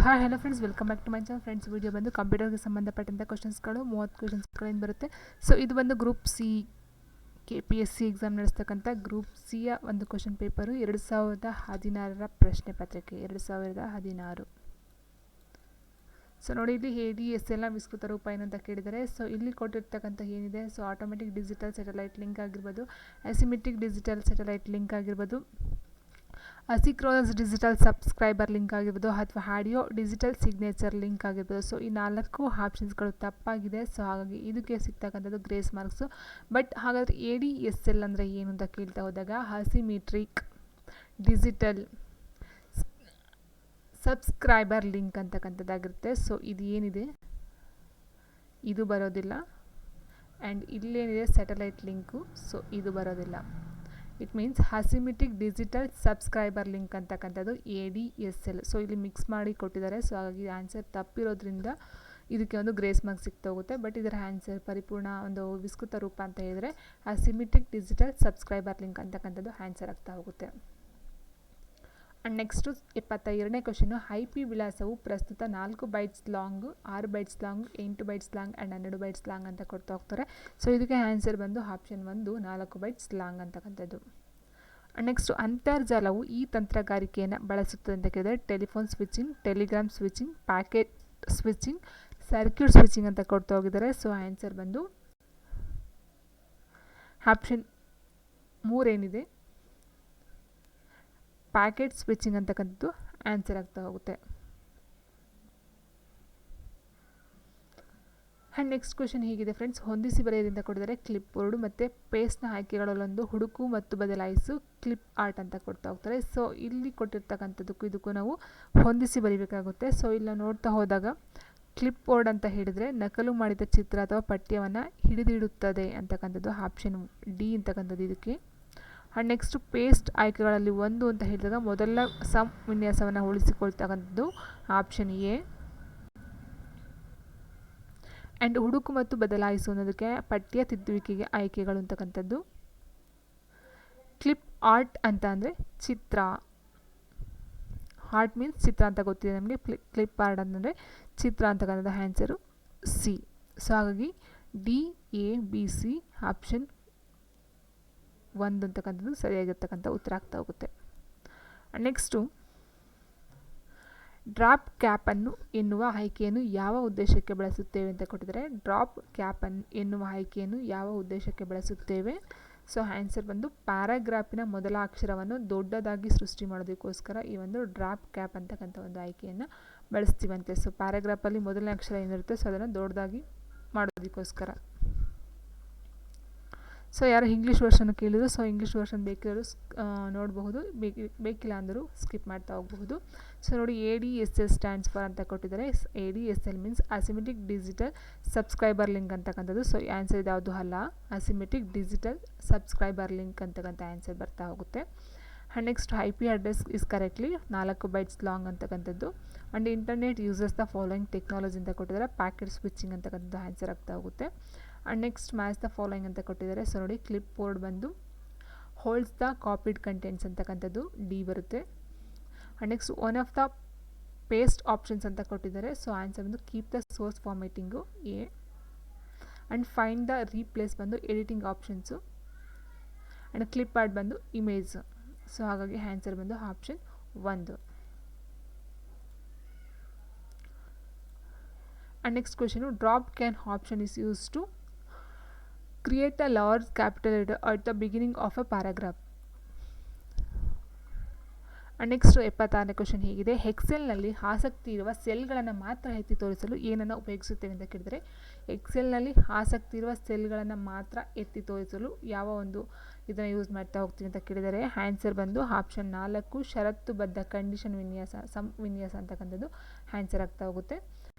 Hi hello friends, welcome back to my channel. Friends, video ಬಂದು ಕಂಪ್ಯೂಟರ್ಗೆ ಸಂಬಂಧಪಟ್ಟಂಥ ಕ್ವಶನ್ಸ್ಗಳು 30 ಕ್ವಶನ್ಸ್ಗಳಿಂದ ಬರುತ್ತೆ. ಸೊ ಇದು ಬಂದು ಗ್ರೂಪ್ ಸಿ KPSC ಎಕ್ಸಾಮ್ ನಡೆಸ್ತಕ್ಕಂಥ ಗ್ರೂಪ್ ಸಿಯ ಒಂದು ಕ್ವಶನ್ ಪೇಪರು 2016 ಪ್ರಶ್ನೆ ಪತ್ರಿಕೆ 2016. ಸೊ ನೋಡಿ, ಇಲ್ಲಿ ADSL ವಿಸ್ತೃತ ರೂಪ ಏನು ಅಂತ ಕೇಳಿದರೆ, ಸೊ ಇಲ್ಲಿ ಕೊಟ್ಟಿರ್ತಕ್ಕಂಥ ಏನಿದೆ, so automatic digital satellite link ಆಗಿರ್ಬೋದು, ಅಸಿಮೆಟ್ರಿಕ್ ಡಿಜಿಟಲ್ ಸ್ಯಾಟಲೈಟ್ ಲಿಂಕ್ ಆಗಿರ್ಬೋದು, ಅಸಿಕ್ರೋನಸ್ ಡಿಜಿಟಲ್ ಸಬ್ಸ್ಕ್ರೈಬರ್ ಲಿಂಕ್ ಆಗಿರ್ಬೋದು, ಅಥವಾ ಆಡಿಯೋ ಡಿಜಿಟಲ್ ಸಿಗ್ನೇಚರ್ ಲಿಂಕ್ ಆಗಿರ್ಬೋದು. ಸೊ ಈ 4 ಆಪ್ಷನ್ಸ್ಗಳು ತಪ್ಪಾಗಿದೆ. ಸೊ ಹಾಗಾಗಿ ಇದಕ್ಕೆ ಸಿಗ್ತಕ್ಕಂಥದ್ದು ಗ್ರೇಸ್ ಮಾರ್ಕ್ಸು. ಬಟ್ ಹಾಗಾದರೆ ADSL ಅಂದರೆ ಏನು ಅಂತ ಕೇಳ್ತಾ ಹೋದಾಗ, ಅಸಿಮೆಟ್ರಿಕ್ ಡಿಜಿಟಲ್ ಸಬ್ಸ್ಕ್ರೈಬರ್ ಲಿಂಕ್ ಅಂತಕ್ಕಂಥದ್ದಾಗಿರುತ್ತೆ. ಸೊ ಇದು ಏನಿದೆ ಇದು ಬರೋದಿಲ್ಲ. ಆ್ಯಂಡ್ ಇಲ್ಲೇನಿದೆ ಸ್ಯಾಟಲೈಟ್ ಲಿಂಕು, ಸೊ ಇದು ಬರೋದಿಲ್ಲ. It means asymmetric digital subscriber link ಅಂತಕ್ಕಂಥದ್ದು ADSL. ಸೊ ಇಲ್ಲಿ ಮಿಕ್ಸ್ ಮಾಡಿ ಕೊಟ್ಟಿದ್ದಾರೆ. ಸೊ ಹಾಗಾಗಿ ಆನ್ಸರ್ ತಪ್ಪಿರೋದ್ರಿಂದ ಇದಕ್ಕೆ ಒಂದು ಗ್ರೇಸ್ ಮಾರ್ಕ್ಸ್ ಸಿಗ್ತಾ ಹೋಗುತ್ತೆ. ಬಟ್ ಇದರ ಆನ್ಸರ್ ಪರಿಪೂರ್ಣ ಒಂದು ವಿಸ್ತೃತ ರೂಪ ಅಂತ ಹೇಳಿದರೆ ಅಸಿಮೆಟ್ರಿಕ್ ಡಿಜಿಟಲ್ ಸಬ್ಸ್ಕ್ರೈಬರ್ ಲಿಂಕ್ ಅಂತಕ್ಕಂಥದ್ದು ಆನ್ಸರ್ ಆಗ್ತಾ ಹೋಗುತ್ತೆ. ಆ್ಯಂಡ್ ನೆಕ್ಸ್ಟು 72ನೇ ಕ್ವಶನು, IP ವಿಳಾಸವು ಪ್ರಸ್ತುತ 4 bytes long, 6 bites long, 8 bites long and 12 bites long ಅಂತ ಕೊಡ್ತಾ ಹೋಗ್ತಾರೆ. ಸೊ ಇದಕ್ಕೆ ಆನ್ಸರ್ ಬಂದು ಆಪ್ಷನ್ 1 4 ಬೈಟ್ಸ್ ಲಾಂಗ್ ಅಂತಕ್ಕಂಥದ್ದು. ಆ್ಯಂಡ್ ನೆಕ್ಸ್ಟು, ಅಂತರ್ಜಾಲವು ಈ ತಂತ್ರಗಾರಿಕೆಯನ್ನು ಬಳಸುತ್ತದೆ ಅಂತ ಕೇಳಿದರೆ telephone switching, Telegram switching, packet switching, circuit switching ಅಂತ ಕೊಡ್ತಾ ಹೋಗಿದ್ದಾರೆ. ಸೊ ಆನ್ಸರ್ ಬಂದು ಆಪ್ಷನ್ 3 ಏನಿದೆ ಪ್ಯಾಕೆಟ್ ಸ್ವಿಚಿಂಗ್ ಅಂತಕ್ಕಂಥದ್ದು ಆನ್ಸರ್ ಆಗ್ತಾ ಹೋಗುತ್ತೆ. ಆ್ಯಂಡ್ ನೆಕ್ಸ್ಟ್ ಕ್ವಶನ್ ಹೀಗಿದೆ ಫ್ರೆಂಡ್ಸ್, ಹೊಂದಿಸಿ ಬರೆಯೋದ್ರಿಂದ ಕೊಡಿದರೆ ಕ್ಲಿಪ್ ಬೋರ್ಡು ಮತ್ತು ಪೇಸ್ಟ್ನ ಆಯ್ಕೆಗಳಲ್ಲೊಂದು ಹುಡುಕು ಮತ್ತು ಬದಲಾಯಿಸು ಕ್ಲಿಪ್ ಆರ್ಟ್ ಅಂತ ಕೊಡ್ತಾ ಹೋಗ್ತಾರೆ. ಸೊ ಇಲ್ಲಿ ಕೊಟ್ಟಿರ್ತಕ್ಕಂಥದ್ದಕ್ಕೂ ಇದಕ್ಕೂ ನಾವು ಹೊಂದಿಸಿ ಬರೀಬೇಕಾಗುತ್ತೆ. ಸೊ ಇಲ್ಲಿ ನೋಡ್ತಾ ಹೋದಾಗ ಕ್ಲಿಪ್ ಬೋರ್ಡ್ ಅಂತ ಹೇಳಿದರೆ ನಕಲು ಮಾಡಿದ ಚಿತ್ರ ಅಥವಾ ಪಠ್ಯವನ್ನು ಹಿಡಿದಿಡುತ್ತದೆ ಅಂತಕ್ಕಂಥದ್ದು ಆಪ್ಷನ್ D ಅಂತಕ್ಕಂಥದ್ದು ಇದಕ್ಕೆ. ಆ್ಯಂಡ್ ನೆಕ್ಸ್ಟು ಪೇಸ್ಟ್ ಆಯ್ಕೆಗಳಲ್ಲಿ 1 ಅಂತ ಹೇಳಿದಾಗ ಮೊದಲ ಸಮ್ ವಿನ್ಯಾಸವನ್ನು ಉಳಿಸಿಕೊಳ್ತಕ್ಕಂಥದ್ದು ಆಪ್ಷನ್ A. ಆ್ಯಂಡ್ ಹುಡುಕು ಮತ್ತು ಬದಲಾಯಿಸು ಅನ್ನೋದಕ್ಕೆ ಪಠ್ಯ ತಿದ್ದುವಿಕೆಗೆ ಆಯ್ಕೆಗಳು ಅಂತಕ್ಕಂಥದ್ದು. ಕ್ಲಿಪ್ ಆರ್ಟ್ ಅಂತ ಅಂದರೆ ಚಿತ್ರ, ಆರ್ಟ್ ಮೀನ್ಸ್ ಚಿತ್ರ ಅಂತ ಗೊತ್ತಿದೆ ನಮಗೆ. ಕ್ಲಿಪ್ ಆರ್ಟ್ ಅಂತಂದರೆ ಚಿತ್ರ ಅಂತಕ್ಕಂಥದ್ದು ಆನ್ಸರು C. ಸೊ ಹಾಗಾಗಿ DABC ಆಪ್ಷನ್ 1 ಅಂತಕ್ಕಂಥದ್ದು ಸರಿಯಾಗಿರ್ತಕ್ಕಂಥ ಉತ್ತರ ಆಗ್ತಾ ಹೋಗುತ್ತೆ. ನೆಕ್ಸ್ಟು, ಡ್ರಾಪ್ ಕ್ಯಾಪನ್ನು ಎನ್ನುವ ಆಯ್ಕೆಯನ್ನು ಯಾವ ಉದ್ದೇಶಕ್ಕೆ ಬಳಸುತ್ತೇವೆ ಅಂತ ಕೊಟ್ಟಿದ್ದಾರೆ. ಡ್ರಾಪ್ ಕ್ಯಾಪನ್ನು ಎನ್ನುವ ಆಯ್ಕೆಯನ್ನು ಯಾವ ಉದ್ದೇಶಕ್ಕೆ ಬಳಸುತ್ತೇವೆ? ಸೊ ಆನ್ಸರ್ ಬಂದು ಪ್ಯಾರಾಗ್ರಾಫಿನ ಮೊದಲ ಅಕ್ಷರವನ್ನು ದೊಡ್ಡದಾಗಿ ಸೃಷ್ಟಿ ಮಾಡೋದಕ್ಕೋಸ್ಕರ ಈ ಒಂದು ಡ್ರಾಪ್ ಕ್ಯಾಪ್ ಅಂತಕ್ಕಂಥ ಒಂದು ಆಯ್ಕೆಯನ್ನು ಬಳಸ್ತೀವಂತೆ. ಸೊ ಪ್ಯಾರಾಗ್ರಾಫಲ್ಲಿ ಮೊದಲನೇ ಅಕ್ಷರ ಏನಿರುತ್ತೆ ಸೊ ಅದನ್ನು ದೊಡ್ಡದಾಗಿ ಮಾಡೋದಕ್ಕೋಸ್ಕರ. ಸೊ ಯಾರು ಇಂಗ್ಲೀಷ್ ವರ್ಷನ್ ಕೇಳಿದ್ರು, ಸೊ ಇಂಗ್ಲೀಷ್ ವರ್ಷನ್ ಬೇಕಿರೋರು ನೋಡಬಹುದು, ಬೇಕಿಲ್ಲ ಅಂದರೂ ಸ್ಕಿಪ್ ಮಾಡ್ತಾ ಹೋಗಬಹುದು. ಸೊ ನೋಡಿ, ADSL ಸ್ಟ್ಯಾಂಡ್ಸ್ ಫಾರ್ ಅಂತ ಕೊಟ್ಟಿದ್ದಾರೆ. ADSL means asymmetric digital subscriber link ಅಂತಕ್ಕಂಥದ್ದು. ಸೊ ಆನ್ಸರ್ ಇದ್ಯಾವುದು ಅಲ್ಲ, ಅಸಿಮೆಟ್ರಿಕ್ ಡಿಜಿಟಲ್ ಸಬ್ಸ್ಕ್ರೈಬರ್ ಲಿಂಕ್ ಅಂತಕ್ಕಂಥ ಆನ್ಸರ್ ಬರ್ತಾ ಹೋಗುತ್ತೆ. And next, IP address is correctly 4 bytes long ಅಂತಕ್ಕಂಥದ್ದು. And internet uses the following technology ಅಂತ ಕೊಟ್ಟಿದ್ದಾರೆ. ಪ್ಯಾಕೆಟ್ ಸ್ವಿಚಿಂಗ್ ಅಂತಕ್ಕಂಥದ್ದು ಆನ್ಸರ್ ಆಗ್ತಾ ಹೋಗುತ್ತೆ. And next, match the following ಅಂತ ಕೊಟ್ಟಿದ್ದಾರೆ. ಸೊ ನೋಡಿ, ಕ್ಲಿಪ್ ಬೋರ್ಡ್ ಬಂದು ಹೋಲ್ಡ್ಸ್ ದ ಕಾಪಿಡ್ ಕಂಟೆಂಟ್ಸ್ ಅಂತಕ್ಕಂಥದ್ದು D ಬರುತ್ತೆ. And next, one of the paste options ಅಂತ ಕೊಟ್ಟಿದ್ದಾರೆ. ಸೊ ಆನ್ಸರ್ ಬಂದು keep the source formatting A. And find the replace ಬಂದು editing options. And clip art ಬಂದು image. So ಹಾಗಾಗಿ answer ಬಂದು option 1. And next question, drop cap option is use to create a large capital letter at the beginning of a paragraph. And next 76ನೇ question ಹೀಗಿದೆ, ಎಕ್ಸೆಲ್ನಲ್ಲಿ ಆಸಕ್ತಿ ಇರುವ ಸೆಲ್ಗಳನ್ನು ಮಾತ್ರ ಎತ್ತಿ ತೋರಿಸಲು ಏನನ್ನು ಉಪಯೋಗಿಸುತ್ತೇವೆ ಅಂತ ಕೇಳಿದರೆ, ಎಕ್ಸೆಲ್ನಲ್ಲಿ ಆಸಕ್ತಿ ಇರುವ ಸೆಲ್ಗಳನ್ನು ಮಾತ್ರ ಎತ್ತಿ ತೋರಿಸಲು ಯಾವ ಒಂದು ಇದನ್ನು ಯೂಸ್ ಮಾಡ್ತಾ ಹೋಗ್ತೀವಿ ಅಂತ ಕೇಳಿದರೆ ಆನ್ಸರ್ ಬಂದು ಆಪ್ಷನ್ 4 ಷರತ್ತುಬದ್ಧ ಕಂಡೀಷನ್ ವಿನ್ಯಾಸ ವಿನ್ಯಾಸ ಅಂತಕ್ಕಂಥದ್ದು ಆನ್ಸರ್ ಆಗ್ತಾ ಹೋಗುತ್ತೆ.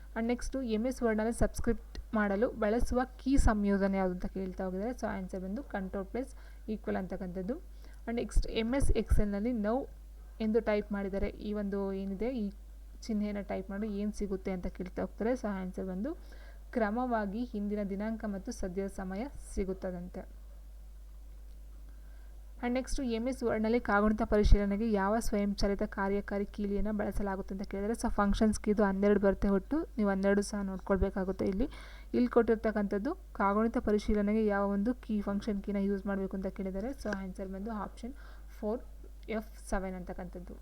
ಆ್ಯಂಡ್ ನೆಕ್ಸ್ಟು, MS ವರ್ಡ್ನಲ್ಲಿ ಸಬ್ಸ್ಕ್ರಿಪ್ಟ್ ಮಾಡಲು ಬಳಸುವ ಕೀ ಸಂಯೋಜನೆ ಯಾವುದು ಅಂತ ಕೇಳ್ತಾ ಹೋಗಿದ್ದಾರೆ. ಸೊ ಆನ್ಸರ್ ಬಂದು Ctrl+= ಅಂತಕ್ಕಂಥದ್ದು. ಆ್ಯಂಡ್ ನೆಕ್ಸ್ಟ್, MS ಎಕ್ಸೆಲ್ನಲ್ಲಿ ನೌ ಎಂದು ಟೈಪ್ ಮಾಡಿದರೆ ಈ ಒಂದು ಏನಿದೆ ಈ ಚಿಹ್ನೆಯನ್ನು ಟೈಪ್ ಮಾಡಿ ಏನು ಸಿಗುತ್ತೆ ಅಂತ ಕೇಳ್ತಾ ಹೋಗ್ತಾರೆ. ಸೊ ಆನ್ಸರ್ ಬಂದು ಕ್ರಮವಾಗಿ ಹಿಂದಿನ ದಿನಾಂಕ ಮತ್ತು ಸದ್ಯದ ಸಮಯ ಸಿಗುತ್ತದಂತೆ. ಆ್ಯಂಡ್ ನೆಕ್ಸ್ಟು MS ವರ್ಡ್ನಲ್ಲಿ ಕಾಗುಣಿತ ಪರಿಶೀಲನೆಗೆ ಯಾವ ಸ್ವಯಂಚಾಲಿತ ಕಾರ್ಯಕಾರಿ ಕೀಲಿಯನ್ನು ಬಳಸಲಾಗುತ್ತೆ ಅಂತ ಕೇಳಿದರೆ, ಸೊ ಫಂಕ್ಷನ್ಸ್ಗೆ ಇದು 12 ಬರುತ್ತೆ ಒಟ್ಟು, ನೀವು 12 ಸಹ ನೋಡ್ಕೊಳ್ಬೇಕಾಗುತ್ತೆ. ಇಲ್ಲಿ ಕೊಟ್ಟಿರ್ತಕ್ಕಂಥದ್ದು ಕಾಗುಣಿತ ಪರಿಶೀಲನೆಗೆ ಯಾವ ಒಂದು ಫಂಕ್ಷನ್ ಕೀನ ಯೂಸ್ ಮಾಡಬೇಕು ಅಂತ ಕೇಳಿದರೆ, ಸೊ ಆನ್ಸರ್ ಬಂದು ಆಪ್ಷನ್ 4 F7 ಅಂತಕ್ಕಂಥದ್ದು.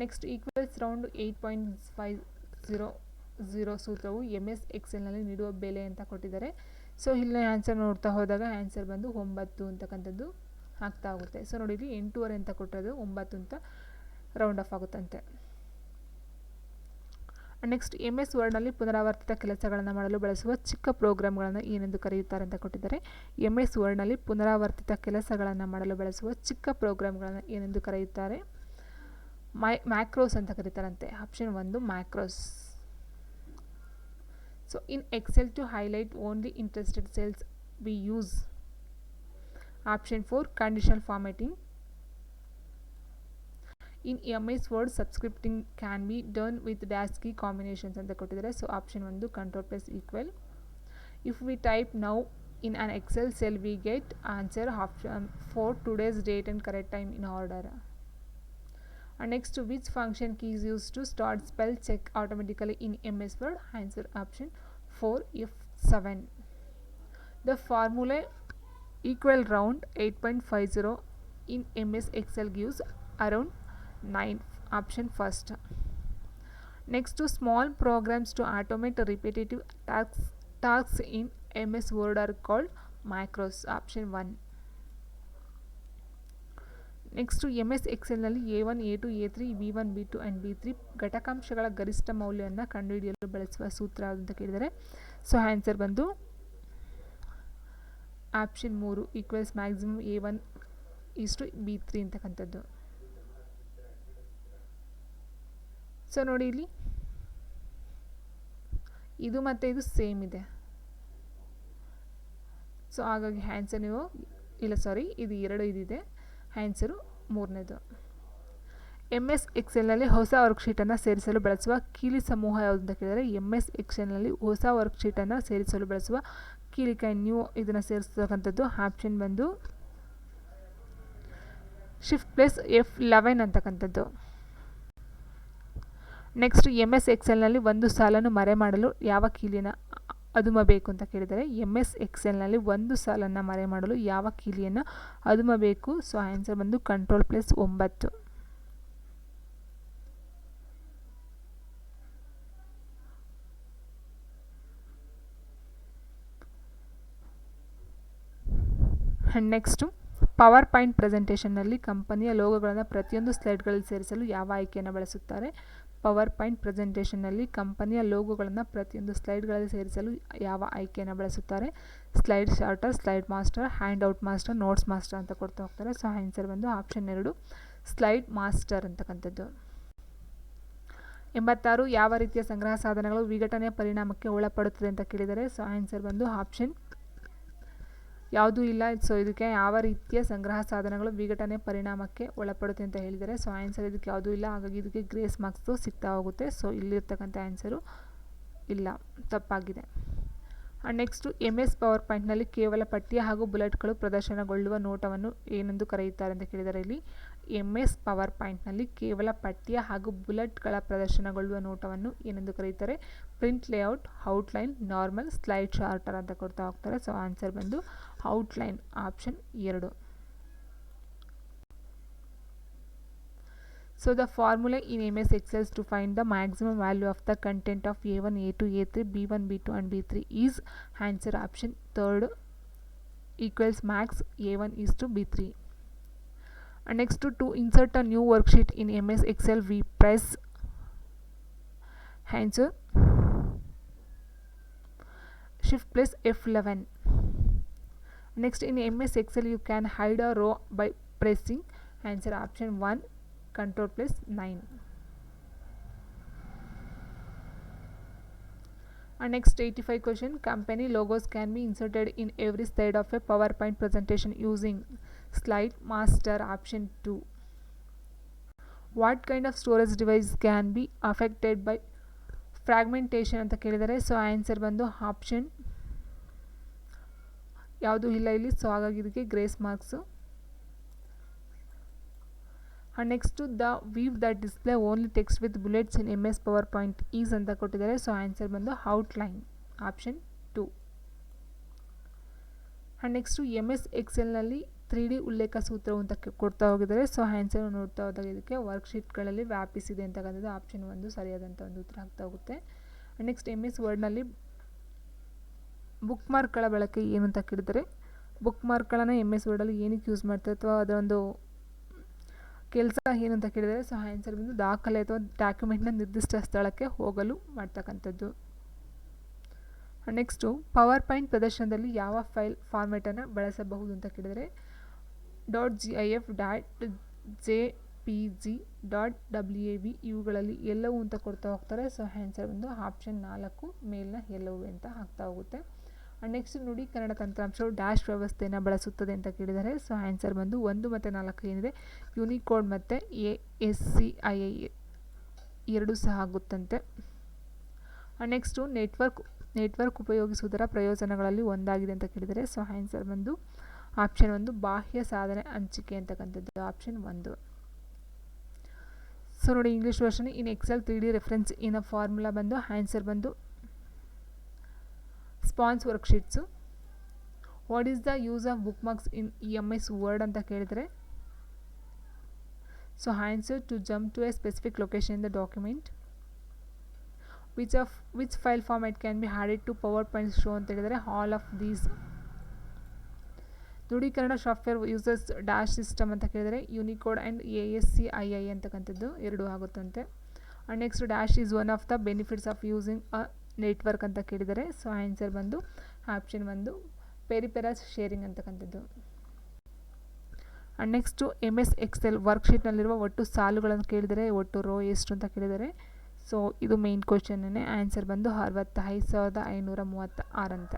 ನೆಕ್ಸ್ಟ್ ಈಕ್ವಲ್ಸ್ ರೌಂಡ್ 8.500 ಸೂತ್ರವು MS ಎಕ್ಸೆಲ್ನಲ್ಲಿ ನೀಡುವ ಬೆಲೆ ಅಂತ ಕೊಟ್ಟಿದ್ದಾರೆ. ಸೊ ಇಲ್ಲಿ ಆನ್ಸರ್ ನೋಡ್ತಾ ಹೋದಾಗ ಆನ್ಸರ್ ಬಂದು 9 ಅಂತಕ್ಕಂಥದ್ದು ಆಗ್ತಾ ಹೋಗುತ್ತೆ. ಸೊ ನೋಡಿ ಇಲ್ಲಿ 8.5 ಅಂತ ಕೊಟ್ಟಿರೋದು 9 ಅಂತ ರೌಂಡ್ ಆಫ್ ಆಗುತ್ತಂತೆ. ನೆಕ್ಸ್ಟ್ MS ವರ್ಡ್ನಲ್ಲಿ ಪುನರಾವರ್ತಿತ ಕೆಲಸಗಳನ್ನು ಮಾಡಲು ಬಳಸುವ ಚಿಕ್ಕ ಪ್ರೋಗ್ರಾಮ್ಗಳನ್ನು ಏನೆಂದು ಕರೆಯುತ್ತಾರೆ ಅಂತ ಕೊಟ್ಟಿದ್ದಾರೆ. MS ವರ್ಡ್ನಲ್ಲಿ ಪುನರಾವರ್ತಿತ ಕೆಲಸಗಳನ್ನು ಮಾಡಲು ಬಳಸುವ ಚಿಕ್ಕ ಪ್ರೋಗ್ರಾಮ್ಗಳನ್ನು ಏನೆಂದು ಕರೆಯುತ್ತಾರೆ? ಮ್ಯಾಕ್ರೋಸ್ ಅಂತ ಕರೀತಾರಂತೆ. Option 1 macros. So in Excel to highlight only interested cells we use option 4 conditional formatting. In MS Word subscripting can be done with dash key combinations ಅಂತ ಕೊಟ್ಟಿದ್ದಾರೆ. So option 1 Ctrl+equal. If we type now in on Excel cell we get answer option 4 today's date and correct time in order. And next, which function key is used to start spell check automatically in MS Word? Answer option 4 F7. The formula equal round 8.50 in MS Excel gives around 9. Option first. Next, to small programs to automate repetitive tasks in MS Word are called macros. Option 1. Next MS ಎಕ್ಸೆಲ್ನಲ್ಲಿ A1, A2, A3, B1, B2 and B3 ಘಟಕಾಂಶಗಳ ಗರಿಷ್ಠ ಮೌಲ್ಯವನ್ನು ಕಂಡುಹಿಡಿಯಲು ಬಳಸುವ ಸೂತ್ರ ಯಾವುದು ಅಂತ ಕೇಳಿದರೆ, so answer ಬಂದು option 3 equals maximum A1 is to B3 ಅಂತಕ್ಕಂಥದ್ದು. ಸೊ ನೋಡಿ ಇಲ್ಲಿ ಇದು ಮತ್ತು ಇದು ಸೇಮ್ ಇದೆ. ಸೊ ಹಾಗಾಗಿ ಆನ್ಸರ್ ನೀವು ಇದು 2 ಇದಿದೆ, ಆನ್ಸರು 3ನೇದು. MS ಎಕ್ಸೆಲ್ನಲ್ಲಿ ಹೊಸ ವರ್ಕ್ಶೀಟನ್ನು ಸೇರಿಸಲು ಬಳಸುವ ಕೀಲಿ ಸಮೂಹ ಯಾವುದು ಅಂತ ಕೇಳಿದರೆ, MS ಎಕ್ಸೆಲ್ನಲ್ಲಿ ಹೊಸ ವರ್ಕ್ಶೀಟನ್ನು ಸೇರಿಸಲು ಬಳಸುವ ಕೀಲಿಕಾಯಿ ನ್ಯೂ ಇದನ್ನು ಸೇರಿಸ್ತಕ್ಕಂಥದ್ದು ಆಪ್ಷನ್ ಬಂದು Shift+F11 ಅಂತಕ್ಕಂಥದ್ದು. ನೆಕ್ಸ್ಟ್ MS ಎಕ್ಸೆಲ್ನಲ್ಲಿ ಒಂದು ಸಾಲನ್ನು ಮರೆ ಮಾಡಲು ಯಾವ ಕೀಲಿಯನ್ನು ಅದುಮಬೇಕು ಅಂತ ಕೇಳಿದರೆ, MS ಎಕ್ಸೆಲ್ನಲ್ಲಿ ಒಂದು ಸಾಲನ್ನು ಮರೆ ಮಾಡಲು ಯಾವ ಕೀಲಿಯನ್ನು ಅದುಮಬೇಕು? ಸೊ ಆನ್ಸರ್ ಬಂದು Ctrl+9. ನೆಕ್ಸ್ಟು ಪವರ್ ಪಾಯಿಂಟ್ ಪ್ರೆಸೆಂಟೇಷನ್ನಲ್ಲಿ ಕಂಪನಿಯ ಲೋಗೋಗಳನ್ನು ಪ್ರತಿಯೊಂದು ಸ್ಲೈಡ್ಗಳಲ್ಲಿ ಸೇರಿಸಲು ಯಾವ ಆಯ್ಕೆಯನ್ನು ಬಳಸುತ್ತಾರೆ? ಪವರ್ ಪಾಯಿಂಟ್ ಪ್ರೆಸೆಂಟೇಷನ್ನಲ್ಲಿ ಕಂಪನಿಯ ಲೋಗೋಗಳನ್ನು ಪ್ರತಿಯೊಂದು ಸ್ಲೈಡ್ಗಳಲ್ಲಿ ಸೇರಿಸಲು ಯಾವ ಆಯ್ಕೆಯನ್ನು ಬಳಸುತ್ತಾರೆ? Slide shorter, slide master, hand out master, notes master ಅಂತ ಕೊಡ್ತಾ ಹೋಗ್ತಾರೆ. ಸೊ ಆನ್ಸರ್ ಬಂದು ಆಪ್ಷನ್ 2 ಸ್ಲೈಡ್ ಮಾಸ್ಟರ್ ಅಂತಕ್ಕಂಥದ್ದು. 86 ಯಾವ ರೀತಿಯ ಸಂಗ್ರಹ ಸಾಧನಗಳು ವಿಘಟನೆಯ ಪರಿಣಾಮಕ್ಕೆ ಒಳಪಡುತ್ತದೆ ಅಂತ ಕೇಳಿದರೆ, ಸೊ ಆನ್ಸರ್ ಬಂದು ಆಪ್ಷನ್ ಯಾವುದೂ ಇಲ್ಲ. ಸೊ ಇದಕ್ಕೆ ಯಾವ ರೀತಿಯ ಸಂಗ್ರಹ ಸಾಧನಗಳು ವಿಘಟನೆ ಪರಿಣಾಮಕ್ಕೆ ಒಳಪಡುತ್ತೆ ಅಂತ ಹೇಳಿದರೆ, ಸೊ ಆನ್ಸರ್ ಇದಕ್ಕೆ ಯಾವುದೂ ಇಲ್ಲ. ಹಾಗಾಗಿ ಇದಕ್ಕೆ ಗ್ರೇಸ್ ಮಾರ್ಕ್ಸು ಸಿಗ್ತಾ ಹೋಗುತ್ತೆ. ಸೊ ಇಲ್ಲಿರ್ತಕ್ಕಂಥ ಆನ್ಸರು ಇಲ್ಲ, ತಪ್ಪಾಗಿದೆ. ಆ್ಯಂಡ್ ನೆಕ್ಸ್ಟು MS ಪವರ್ ಪಾಯಿಂಟ್ನಲ್ಲಿ ಕೇವಲ ಪಠ್ಯ ಹಾಗೂ ಬುಲೆಟ್ಗಳು ಪ್ರದರ್ಶನಗೊಳ್ಳುವ ನೋಟವನ್ನು ಏನೆಂದು ಕರೆಯುತ್ತಾರೆ ಅಂತ ಕೇಳಿದರೆ, ಇಲ್ಲಿ MS ಪವರ್ ಪಾಯಿಂಟ್ನಲ್ಲಿ ಕೇವಲ ಪಠ್ಯ ಹಾಗೂ ಬುಲೆಟ್ಗಳ ಪ್ರದರ್ಶನಗೊಳ್ಳುವ ನೋಟವನ್ನು ಏನೆಂದು ಕರೆಯುತ್ತಾರೆ? Print layout, outline, normal, slide shorter ಅಂತ ಕೊಡ್ತಾ ಹೋಗ್ತಾರೆ. ಸೊ ಆನ್ಸರ್ ಬಂದು outline option 2. So the formula in MS Excel to find the maximum value of the content of A1, A2, A3, B1, B2 and B3 is answer option 3 equals max A1 is to B3. And next to insert a new worksheet in MS Excel we press answer Shift+F11. Next in MS Excel you can hide a row by pressing answer option 1 Ctrl+9. And next 85 question, company logos can be inserted in every slide of a PowerPoint presentation using slide master option 2. What kind of storage device can be affected by fragmentation ಅಂತ ಕೇಳಿದರೆ, so answer ಬಂದು option ಯಾವುದೂ ಇಲ್ಲ ಇಲ್ಲಿ. So ಹಾಗಾಗಿ ಇದಕ್ಕೆ grace marks and next the view that display only text with bullets in MS PowerPoint is ಅಂತ ಕೊಟ್ಟಿದ್ದಾರೆ. ಸೊ ಆನ್ಸರ್ ಬಂದು outline option 2. And next MS Excelನಲ್ಲಿ 3D ಉಲ್ಲೇಖ ಸೂತ್ರವು ಅಂತ ಕೊಡ್ತಾ ಹೋಗಿದ್ದಾರೆ. ಸೊ ಆನ್ಸರ್ ನೋಡ್ತಾ ಹೋದಾಗ ಇದಕ್ಕೆ ವರ್ಕ್ಶೀಟ್ಗಳಲ್ಲಿ ವ್ಯಾಪಿಸಿದೆ ಅಂತಕ್ಕಂಥದ್ದು ಆಪ್ಷನ್ 1 ಸರಿಯಾದಂಥ ಒಂದು ಉತ್ತರ ಆಗ್ತಾ ಹೋಗುತ್ತೆ. ಆ್ಯಂಡ್ ನೆಕ್ಸ್ಟ್ MS ವರ್ಡ್ನಲ್ಲಿ ಬುಕ್ ಮಾರ್ಕ್ಗಳ ಬಳಕೆ ಏನು ಅಂತ ಕೇಳಿದರೆ, ಬುಕ್ ಮಾರ್ಕ್ಗಳನ್ನು MS ವರ್ಡಲ್ಲಿ ಏನಕ್ಕೆ ಯೂಸ್ ಮಾಡ್ತಾರೆ ಅಥವಾ ಅದರೊಂದು ಕೆಲಸ ಏನು ಅಂತ ಕೇಳಿದರೆ, ಸೊ ಆನ್ಸರ್ ಬಂದು ದಾಖಲೆ ಅಥವಾ ಡಾಕ್ಯುಮೆಂಟ್ನ ನಿರ್ದಿಷ್ಟ ಸ್ಥಳಕ್ಕೆ ಹೋಗಲು ಮಾಡ್ತಕ್ಕಂಥದ್ದು. ನೆಕ್ಸ್ಟು PowerPoint ಪ್ರದರ್ಶನದಲ್ಲಿ ಯಾವ ಫೈಲ್ ಫಾರ್ಮ್ಯಾಟನ್ನು ಬಳಸಬಹುದು ಅಂತ ಕೇಳಿದರೆ .gif, .jpg, .wav ಇವುಗಳಲ್ಲಿ ಎಲ್ಲವೂ ಅಂತ ಕೊಡ್ತಾ ಹೋಗ್ತಾರೆ. ಸೊ ಆನ್ಸರ್ ಬಂದು ಆಪ್ಷನ್ 4 ಮೇಲ್ನ ಎಲ್ಲವೂ ಅಂತ ಆಗ್ತಾ ಹೋಗುತ್ತೆ. ನೆಕ್ಸ್ಟ್ ನೋಡಿ, ಕನ್ನಡ ತಂತ್ರಾಂಶವು ಡ್ಯಾಶ್ ವ್ಯವಸ್ಥೆಯನ್ನು ಬಳಸುತ್ತದೆ ಅಂತ ಕೇಳಿದರೆ, ಸೊ ಆನ್ಸರ್ ಬಂದು 1 ಮತ್ತು 4 ಏನಿದೆ ಯುನಿಕೋಡ್ ಮತ್ತು ASCII ಎರಡೂ ಸಹ ಆಗುತ್ತಂತೆ. ನೆಕ್ಸ್ಟು ನೆಟ್ವರ್ಕ್ ಉಪಯೋಗಿಸುವುದರ ಪ್ರಯೋಜನಗಳಲ್ಲಿ ಒಂದಾಗಿದೆ ಅಂತ ಕೇಳಿದರೆ, ಸೊ ಆನ್ಸರ್ ಬಂದು ಆಪ್ಷನ್ 1 ಬಾಹ್ಯ ಸಾಧನೆ ಹಂಚಿಕೆ ಅಂತಕ್ಕಂಥದ್ದು ಆಪ್ಷನ್ 1. ಸೊ ನೋಡಿ, English version in Excel 3D reference in a formula ಬಂದು ಆನ್ಸರ್ ಬಂದು spans worksheets. What is the use of bookmarks in MS Word ಅಂತ ಕೇಳಿದರೆ, so answer to jump to a specific location in the document. Which file format can be added to PowerPoint show ಅಂತ ಹೇಳಿದರೆ all of these. ದೃಢೀಕರಣ software users dash system ಅಂತ ಕೇಳಿದರೆ Unicode and ASCII ಅಂತಕ್ಕಂಥದ್ದು ಎರಡೂ ಆಗುತ್ತಂತೆ. And next dash is one of the benefits of using a network ಅಂತ ಕೇಳಿದರೆ, ಸೊ ಆನ್ಸರ್ ಬಂದು ಆಪ್ಷನ್ 1 ಪೆರಿಪೆರಸ್ ಶೇರಿಂಗ್ ಅಂತಕ್ಕಂಥದ್ದು. ಆ್ಯಂಡ್ ನೆಕ್ಸ್ಟು MS Excel ವರ್ಕ್ಶೀಟ್ನಲ್ಲಿರುವ ಒಟ್ಟು ಸಾಲುಗಳನ್ನು ಕೇಳಿದರೆ ಒಟ್ಟು ರೋ ಎಷ್ಟು ಅಂತ ಕೇಳಿದರೆ, ಸೊ ಇದು ಮೇನ್ ಕ್ವಶನ್ನೇ. ಆನ್ಸರ್ ಬಂದು 65,536 ಅಂತ.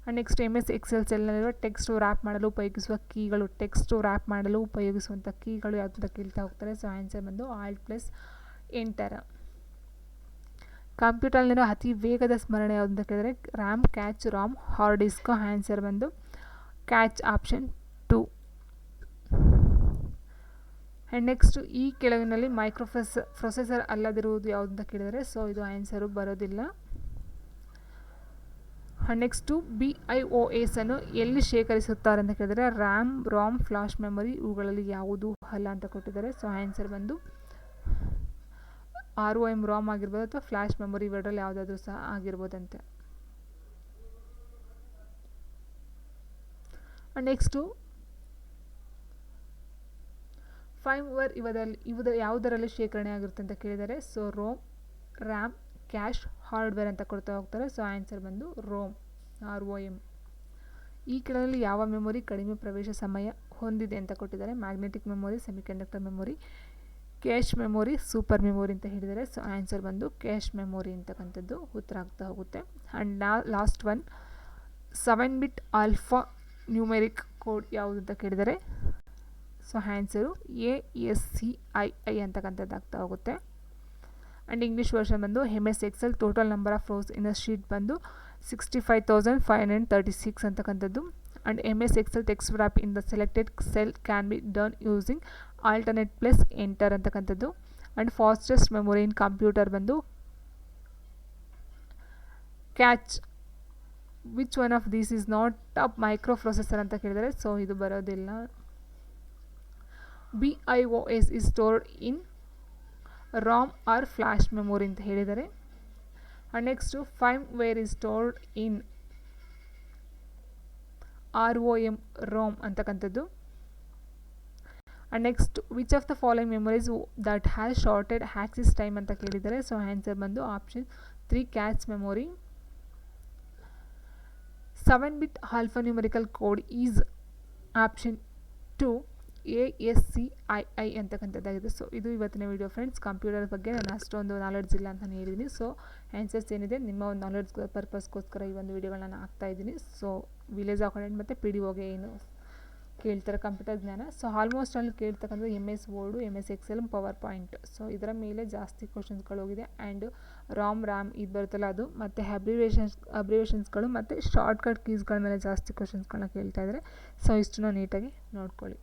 ಆ್ಯಂಡ್ ನೆಕ್ಸ್ಟ್ MS Excel ಸೆಲ್ನಲ್ಲಿರುವ ಟೆಕ್ಸ್ಟ್ ರ್ಯಾಪ್ ಮಾಡಲು ಉಪಯೋಗಿಸುವ ಕೀಗಳು, ಟೆಕ್ಸ್ಟ್ ರ್ಯಾಪ್ ಮಾಡಲು ಉಪಯೋಗಿಸುವಂಥ ಕೀಗಳು ಯಾವುದು ಅಂತ ಕೇಳ್ತಾ ಹೋಗ್ತಾರೆ. ಸೊ ಆನ್ಸರ್ ಬಂದು Alt+Enter. ಕಂಪ್ಯೂಟರ್ನಲ್ಲಿರೋ ಅತಿ ವೇಗದ ಸ್ಮರಣೆ ಯಾವುದು ಅಂತ ಕೇಳಿದರೆ RAM, catch, ROM, hard disk. Answer ಬಂದು ಕ್ಯಾಚ್ ಆಪ್ಷನ್ 2. ಆ್ಯಂಡ್ ನೆಕ್ಸ್ಟ್ ಈ ಕೆಳಗಿನಲ್ಲಿ ಪ್ರೊಸೆಸರ್ ಅಲ್ಲದಿರುವುದು ಯಾವುದು ಅಂತ ಕೇಳಿದರೆ, ಸೊ ಇದು ಆನ್ಸರು ಬರೋದಿಲ್ಲ. ಆ್ಯಂಡ್ ನೆಕ್ಸ್ಟು BIOS ಅನ್ನು ಎಲ್ಲಿ ಶೇಖರಿಸುತ್ತಾರೆ ಅಂತ ಕೇಳಿದರೆ RAM, ROM, ಫ್ಲಾಶ್ ಮೆಮೊರಿ ಇವುಗಳಲ್ಲಿ ಯಾವುದು ಅಲ್ಲ ಅಂತ ಕೊಟ್ಟಿದ್ದಾರೆ. ಸೊ ಆನ್ಸರ್ ಬಂದು ROM ROM ಆಗಿರ್ಬೋದು ಅಥವಾ ಫ್ಲಾಶ್ ಮೆಮೊರಿ ಇವೆರಡರಲ್ಲಿ ಯಾವುದಾದ್ರೂ ಸಹ ಆಗಿರ್ಬೋದಂತೆ. ನೆಕ್ಸ್ಟು ಫೈರ್ವೇರ್ ಯಾವುದರಲ್ಲಿ ಶೇಖರಣೆ ಆಗಿರುತ್ತೆ ಅಂತ ಕೇಳಿದರೆ, so ROM, RAM, cash, hardware ಅಂತ ಕೊಡ್ತಾ ಹೋಗ್ತಾರೆ. ಸೊ ಆನ್ಸರ್ ಬಂದು ROM. ಈ ಕೆಳದಲ್ಲಿ ಯಾವ ಮೆಮೊರಿ ಕಡಿಮೆ ಪ್ರವೇಶ ಸಮಯ ಹೊಂದಿದೆ ಅಂತ ಕೊಟ್ಟಿದ್ದಾರೆ. Magnetic memory, semiconductor memory, cache memory, super memory ಅಂತ ಹೇಳಿದರೆ, ಸೊ ಆನ್ಸರ್ ಬಂದು ಕ್ಯಾಶ್ ಮೆಮೊರಿ ಅಂತಕ್ಕಂಥದ್ದು ಉತ್ತರ ಆಗ್ತಾ ಹೋಗುತ್ತೆ. And last one 7-bit alpha numeric code ಯಾವುದು ಅಂತ ಕೇಳಿದರೆ, ಸೊ ಆನ್ಸರು ASCII ಅಂತಕ್ಕಂಥದ್ದು ಆಗ್ತಾ ಹೋಗುತ್ತೆ. ಆ್ಯಂಡ್ ಇಂಗ್ಲೀಷ್ ವರ್ಷನ್ ಬಂದು MS Excel total number of rose in a sheet ಬಂದು 65,536 ಅಂತಕ್ಕಂಥದ್ದು. And MS Excel text wrap in the selected cell can be done using Alt+Enter ಅಂತಕ್ಕಂಥದ್ದು. And fastest memory in computer ಬಂದು cache. Which one of these is not a microprocessor ಅಂತ ಕೇಳಿದರೆ, so ಇದು ಬರೋದಿಲ್ಲ. BIOS is stored in ROM or flash memory ಅಂತ ಹೇಳಿದರೆ. and next firmware is stored in ROM ROM ಅಂತಕ್ಕಂಥದ್ದು. and next which of the following memories that has shorted access time ಅಂತ ಕೇಳಿದರೆ, so answer ಬಂದು option 3 cache memory. 7-bit alphanumerical code is option 2 ASCII ಅಂತಕ್ಕಂಥದ್ದಾಗಿದೆ. So ಇದು ಇವತ್ತಿನ video friends. Computer ಬಗ್ಗೆ ನಾನು ಅಷ್ಟೊಂದು ನಾಲೆಡ್ಜ್ ಇಲ್ಲ ಅಂತ ಹೇಳಿದ್ದೀನಿ. ಸೊ ಆನ್ಸರ್ಸ್ ಏನಿದೆ ನಿಮ್ಮ ಒಂದು ನಾಲೆಡ್ಜ್ ಪರ್ಪಸ್ಗೋಸ್ಕರ ಈ ಒಂದು ವಿಡಿಯೋಗಳನ್ನ ನಾನು ಹಾಕ್ತಾ ಇದ್ದೀನಿ. ಸೊ ವಿಲೇಜ್ ಅಕೌಂಟೆಂಟ್ ಮತ್ತು PDOಗೆ ಏನು ಕೇಳ್ತಾರೆ ಕಂಪ್ಯೂಟರ್ ಜ್ಞಾನ, ಸೊ ಆಲ್ಮೋಸ್ಟ್ ಅಲ್ಲಿ ಕೇಳ್ತಕ್ಕಂಥದ್ದು MS word, MS Excel, PowerPoint. So ಇದರ ಮೇಲೆ ಜಾಸ್ತಿ ಕ್ವಶನ್ಸ್ಗಳು ಹೋಗಿದೆ. ಆ್ಯಂಡ್ ROM RAM ಇದು ಬರುತ್ತಲ್ಲ ಅದು, ಮತ್ತು ಅಬ್ರಿವೇಷನ್ಸ್ಗಳು ಮತ್ತು ಶಾರ್ಟ್ಕಟ್ ಕೀಸ್ಗಳ ಮೇಲೆ ಜಾಸ್ತಿ ಕ್ವಶನ್ಸ್ಗಳನ್ನ ಕೇಳ್ತಾ ಇದ್ದಾರೆ. ಸೊ ಇಷ್ಟನ್ನು ನೀಟಾಗಿ ನೋಡ್ಕೊಳ್ಳಿ.